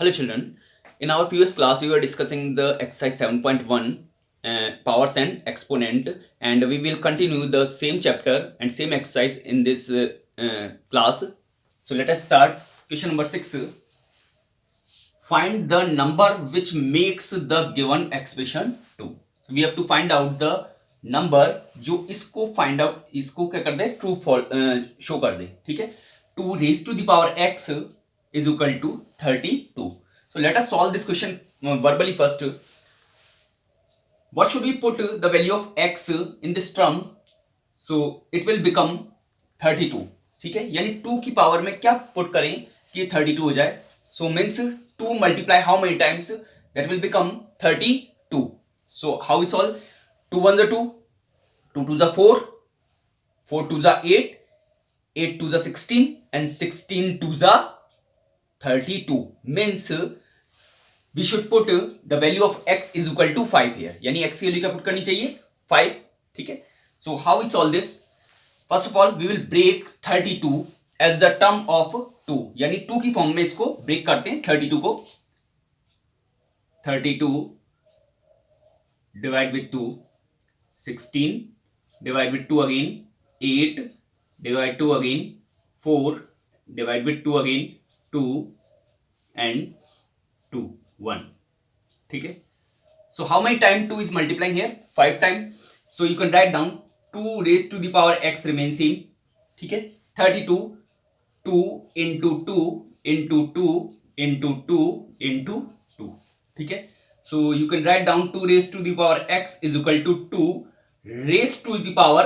Hello children, in our previous class we were discussing the exercise 7.1 powers and exponent, and we will continue the same chapter and same exercise in this class. So let us start. Question number 6. Find the number which makes the given expression 2. So we have to find out the number जो इसको find out, इसको क्या कर दे, true show कर दे. ठीक है, 2 raised to the power x is equal to 32. So let us solve this question verbally first. What should we put the value of x in this term? So it will become 32. ठीक है, यानी 2 की power में क्या put करें कि 32 हो जाए. So means 2 multiply how many times? That will become 32. So how we solve? 2 1s are 2, 2 2s are 4, 4 2s are 8, 8 2s are 16, and 16 2s are 32. Means we should put the value of x is equal to 5 here. यानी x की वैल्यू क्या put करनी चाहिए? 5. ठीक है. So how we solve this? First of all we will break 32 as the term of 2. यानी 2 की फॉर्म में इसको ब्रेक करते हैं. 32 को 32 divide with 2, 16 divide with 2 again, 8 divide 2 again, 4 divide with 2 again, 2 and 2 1. ठीक है. So how many time 2 is multiplying here? 5 time. So you can write down 2 raised to the power x remains same. ठीक है. 32 2 into 2 into 2 into 2 into 2. ठीक है. So you can write down 2 raised to the power x is equal to 2 raised to the power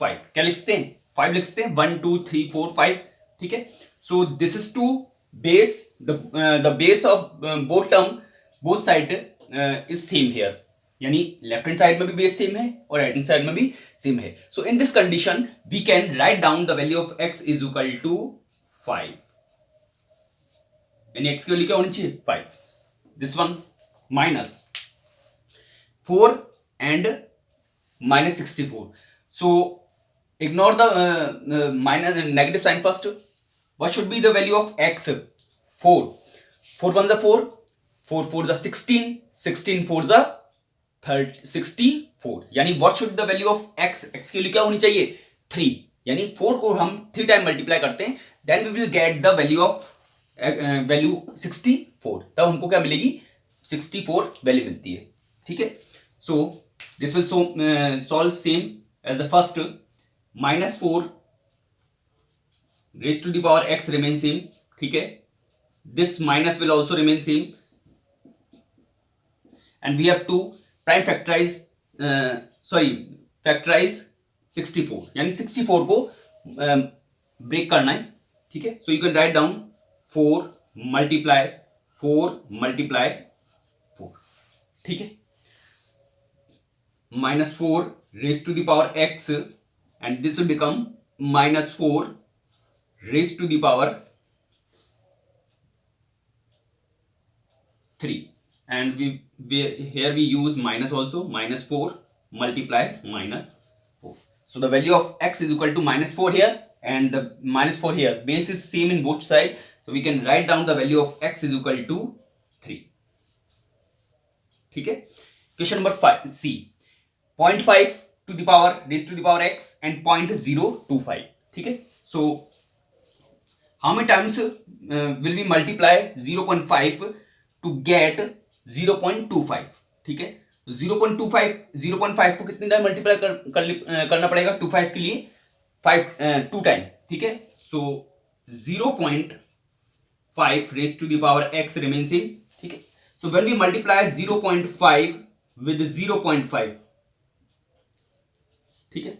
5. क्या लिखते हैं? 5 लिखते हैं. 1 2 3 4 5. ठीक है. So this is to base the base of both term, both side is same here. यानी left hand side में भी बेस सेम है और राइट हैंड साइड में भी सेम है. So in this condition we can write down the value of x is equal to 5. यानी x की वैल्यू क्या होनी चाहिए? 5. This one minus 4 and minus 64. So ignore the minus negative sign first. What should be the value of x? 4. 4 1s are 4, 4 4s are 16, 16 4s are 64. यानी what should the value of x? x की वैल्यू क्या होनी चाहिए? 3. यानी 4 को हम 3 time multiply करते हैं, then we will get the value of value 64. तब हमको क्या मिलेगी? 64 वैल्यू मिलती है. ठीक है. So this will solve same as the first. -4 raised to the power x remains same. ठीक है. This minus will also remain same, and we have to prime factorize factorize 64. यानी 64 को ब्रेक करना है. ठीक है. So you can write down 4 multiply 4 multiply 4. ठीक है. -4 raised to the power x, and this will become -4 raised to the power 3, and we here we use minus also. -4 multiply -4. So the value of x is equal to -4 here, and the -4 here. Base is same in both sides, so we can write down the value of x is equal to 3. ठीक है. Question number 5 C. 0.5 to the power raised to the power x and 0.025. ठीक है. So how many times will we multiply 0.5 to get 0.25? ठीक है. 0.5 को कितने time multiply करना पड़ेगा? 25 के लिए 2 टाइम. ठीक है. सो 0.5 raised to the power x remains same. ठीक है. So when we multiply 0.5 with 0.5, ठीक है,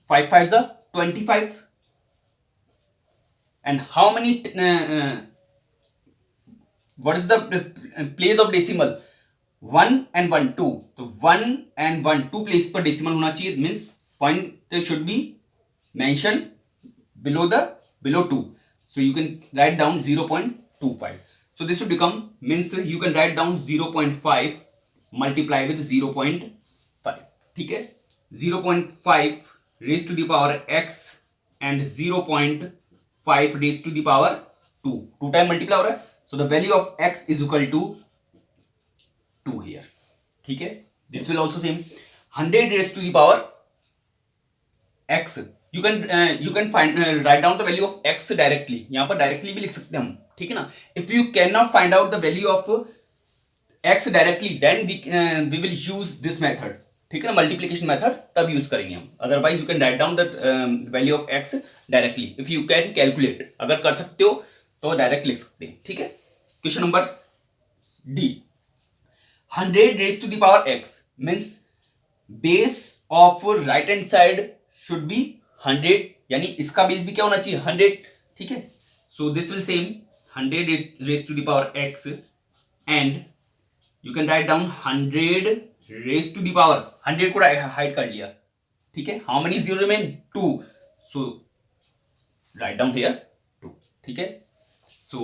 5 5s are 25. And how many what is the place of decimal? 1 and 1 2. तो 1 and 1 2 प्लेस पर डेसिमल होना चाहिए. Means point should be mention below 2. So you can write down 0.25. So this will become, means you can write down 0.5 multiply with 0.5. ठीक है. 0.5 raised to the power x and 0.5 raised to the power 2 time multiply हो रहा है, so the value of x is equal to 2 here, ठीक है. This will also same 100 raise to the power x. You can find write down the value of x directly, यहां पर directly भी लिख सकते हैं हम, ठीक है ना. If you can not find out the value of x directly then we will use this method, ठीक है ना, मल्टीप्लीकेशन मेथड तब यूज करेंगे हम. Otherwise you can write down the value of x directly if you can calculate. अगर कर सकते हो तो डायरेक्ट लिख सकते हैं, ठीक है. Question number D, 100 raise to the power x means base of right hand side should be 100, यानी इसका बेस भी क्या होना चाहिए 100, ठीक है. So this will same 100 raise to the power x and you can write down 100 raise to the power 100 को hide कर लिया, ठीक है. How many zero remain 2, so write down here 2, ठीक है. सो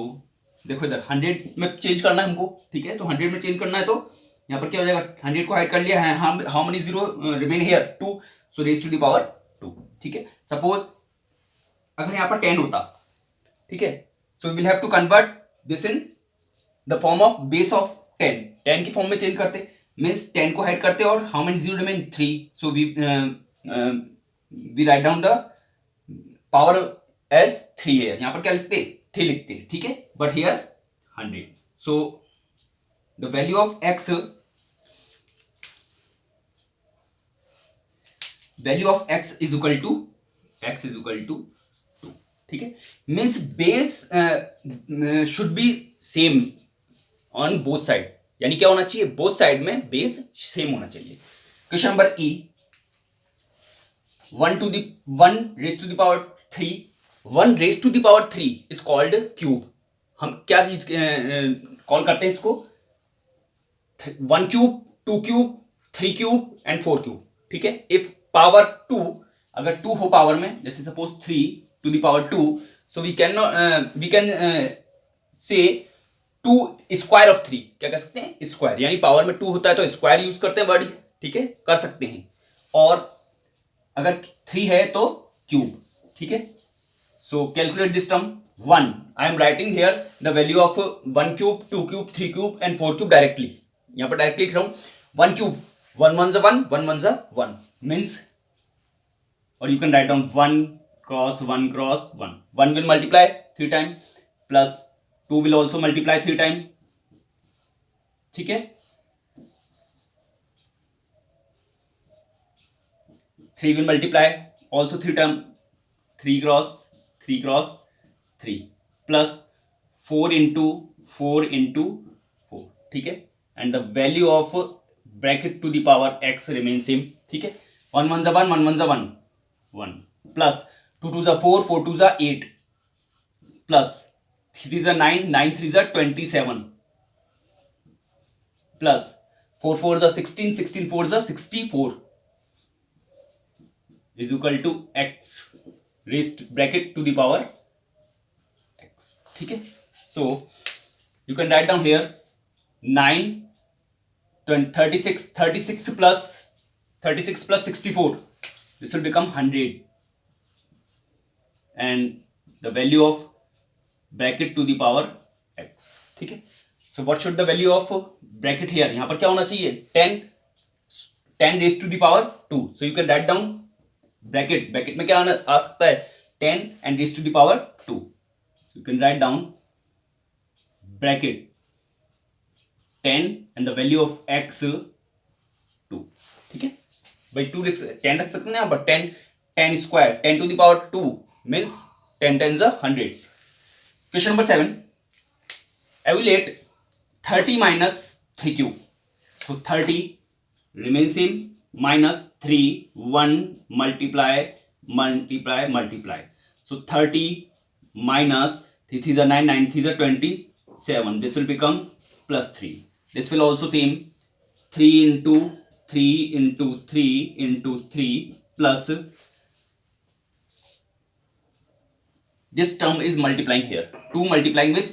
देखो इधर 100 में चेंज करना है हमको, ठीक है. तो 100 में चेंज करना है तो यहाँ पर क्या हो जाएगा, 100 को हाइड कर लिया है. How many zero remain here 2, so raise to the power 2, ठीक है. सपोज अगर यहाँ पर 10 होता, ठीक है, so we will have to convert this in the form of base of 10 की फॉर्म में चेंज करते, मीन्स 10 को हाइड करते और how many zero remain 3, so we write down the power as 3 है. यहाँ पर क्या लिखते 3 लिखते, ठीक है. But here 100, so the value of x is equal to 2, ठीक है. Means base should be same on both side, यानी क्या होना चाहिए बोथ साइड में बेस सेम होना चाहिए. Question number E, 1 raise to the power 3, 1 raise to the power 3 is called cube. हम क्या कॉल करते हैं इसको 1 cube, 2 cube, 3 cube and 4 cube, ठीक है. इफ पावर 2, अगर 2 हो पावर में, जैसे suppose 3 to the power 2, so we can say 2 square of 3, क्या कर सकते हैं स्क्वायर, यानी पावर में 2 होता है तो स्क्वायर यूज करते हैं वर्ड, ठीक है, कर सकते हैं. और अगर 3 है तो क्यूब, ठीक है. सो calculate this term 1, I am writing here the value of 1 cube, 2 cube, 3 cube and 4 cube directly. यहां पर डायरेक्टली लिख रहा हूं 1 क्यूब, 1 1 1, 1 1 1 मीन्स, और you can write down 1 cross 1 cross 1. 1 will multiply 3 time plus 2 will also multiply 3 time, ठीक है. 3 will multiply also 3 time, 3 cross 3 cross 3 plus 4 into 4 into 4, ठीक है. And the value of bracket to the power x remain same, ठीक है. 1 1 1, 1 1 1 1 plus 2 2 4, 4 2 8 plus 3 3 9, 9 3 27 plus 4 4 16, 16 4 64 is equal to x raised bracket to the power x, ठीक है. So you can write down here 9 36 plus 64, this will become 100 and the value of bracket to the power x, ठीक है. So what should the value of bracket here, यहां पर क्या होना चाहिए 10 raised to the power 2, so you can write down bracket में क्या आ सकता है 10 and raised to the power 2, so you can write down bracket 10 and the value of x 2, ठीक है. भाई 2 10 रख सकते हैं यहाँ पर 10 square 10 to the power 2 means 10 10s are 100. Question number 7, evaluate 30 minus 3 cube. So 30 remains same minus 3 1 multiply. So 30 minus 3 3 is 9, 9 3 is 27. This will become plus 3. This will also same 3 into 3 into 3 into 3 plus this term is multiplying here. 2 multiplying with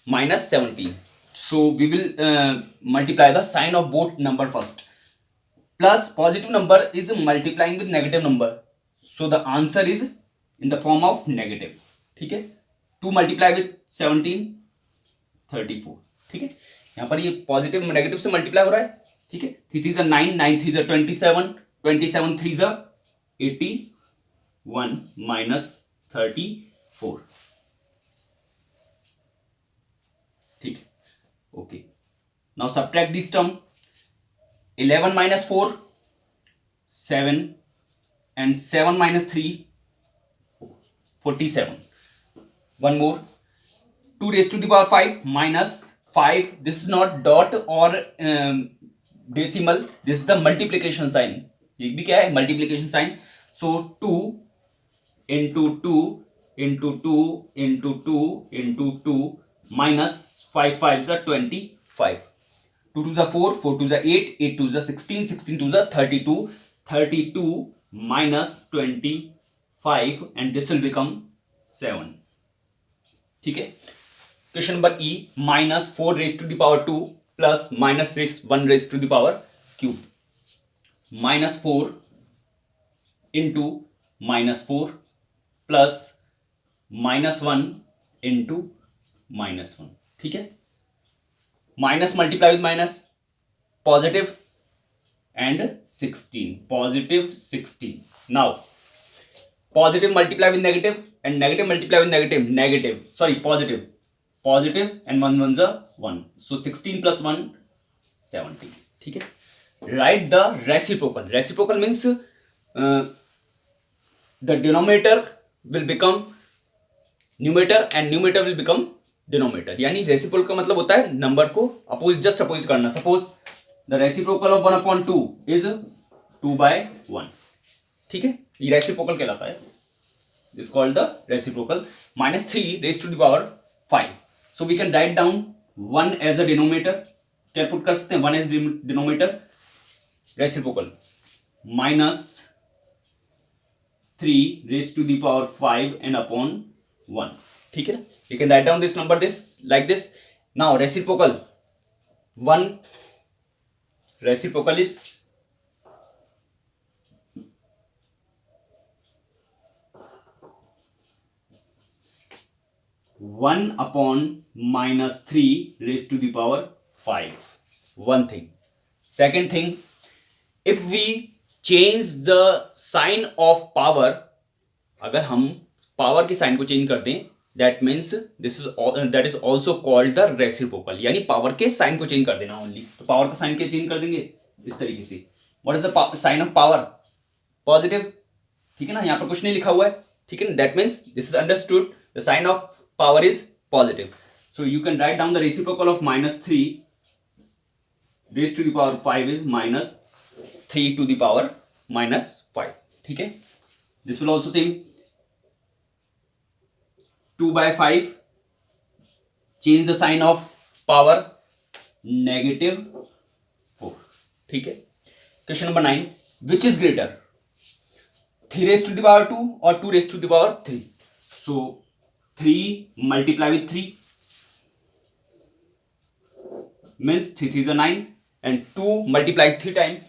minus 17. So we will multiply the sign of both number first. Plus positive number is multiplying with negative number. So the answer is in the form of negative. ठीक है. 2 multiply with 17 34। ठीक है, यहाँ पर ये positive negative से multiply हो रहा है। ठीक है, 3 3 9, 9 3 27, 27 3 81 माइनस 34। ठीक है, okay, now subtract this term. 11 minus 4 7 and 7 minus 3 47. One more, 2 raised to the power 5 minus 5. This is not dot or decimal, this is the multiplication sign. ये भी क्या है, multiplication sign. So 2 into 2 into 2 into 2 into 2 minus 5 5 is 25. 2 2 is 4, 4 2 is 8, 8 2 is 16, 16 2 is 32, 32 minus 25 and this will become 7. ठीक है, question number E, minus 4 raise to the power 2 plus minus 1 raise to the power cube. Minus 4 into minus 4 plus minus 1 into minus 1। ठीक है, minus multiply with minus, positive and 16, positive 16। Now positive multiply with negative and negative multiply with negative, negative sorry positive, positive and 1 1 1, so 16 plus 1 17। ठीक है, right the reciprocal. Reciprocal means the denominator will become numerator and numerator will become denominator. यानी reciprocal का मतलब होता है number को opposite, just opposite करना। Suppose the reciprocal of 1/2 is 2/1। ठीक है, ये रेसिप्रोकल कहलाता है, is called the reciprocal. Minus 3 raise to the power 5, so we can write down 1 as a denominator. क्या पुट कर सकते हैं, 1 as denominator, reciprocal minus 3 raise to the power 5 and upon 1। ठीक है ना, you can write down this number this like this. Now reciprocal 1, reciprocal is 1 upon minus 3 raised to the power 5. One thing. Second thing, if we change the sign of power, अगर हम power के sign को change कर दें, that means this is that is also called the reciprocal। यानी power के sign को change कर देना ओनली। तो पावर का साइन क्या चेंज कर देंगे इस तरीके से। What is the sign of power, positive. ठीक है ना, यहाँ पर कुछ नहीं लिखा हुआ है। ठीक है ना, that means this is understood, the sign of power is positive. So you can write down the reciprocal of minus 3 raise to the power 5 is minus 3 to the power minus 5। ठीक है, this will also same 2/5, change the sign of power, -4। ठीक है, question number 9, which is greater, 3 raised to the power 2 or 2 raised to the power 3? So 3 multiply with 3 means 3 3 is 9 and 2 multiply 3 times,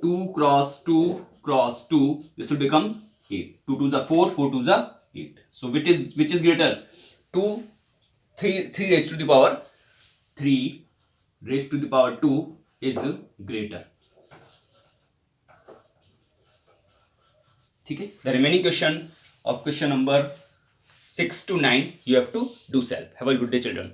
2 cross 2 cross 2, this will become 8, 2 2 is 4, 4 2 is 8. So which is greater, 3 raised to the power 3 raised to the power 2 is greater। ठीक है, the remaining question of question number 6 to 9 you have to do self। Have a good day children।